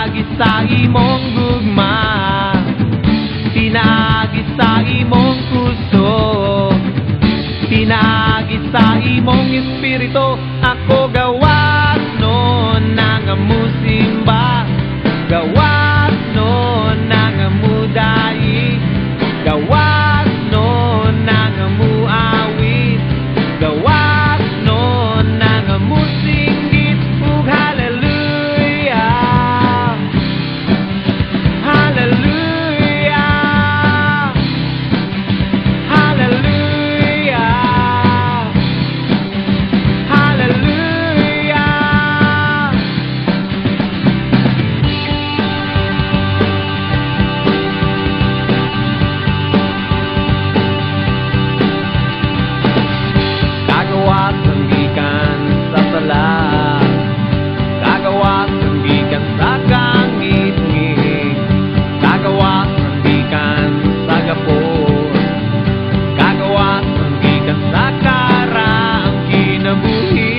Pinagi sa imong gugma, pinagi sa imong puso, pinagi sa imong espiritu. Ako gawas nun nang musimba, gawas nun nang mudai, gawas nun nang muawit, gawas nun nang musinggit. Ug hallelujah, hallelujah, hallelujah, hallelujah. Kagawas ang gikan sa sala, kagawas ang gikan sa kangit-ngit, kagawas ang gikan sa gapon, kagawas ang gikan sa karaang kinabuhi.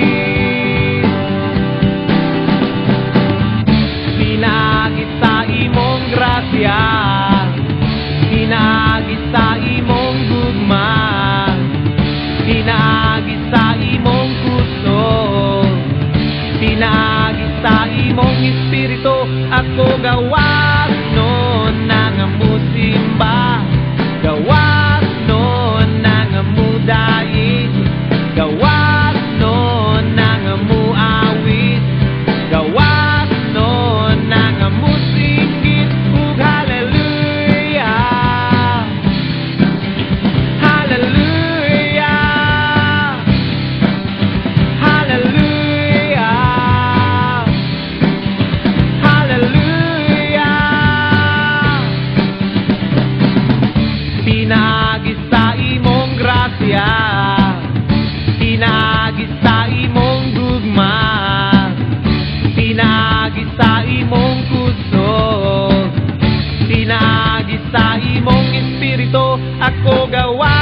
Pinagi sa imong grasya, pinagi sa imong gugma, pinagi sa imong puso, pinagi sa imong espiritu. Ako gawas nun nang musimba, gawas nun nang mudai, gawas nun nang muawit, gawas nun nang musinggit. Ug hallelujah, hallelujah, hallelujah, hallelujah. Pinagi sa imong grasya, pinagi sa imong gugma, pinagi sa imong puso, pinagi sa imong espiritu. Ako gawas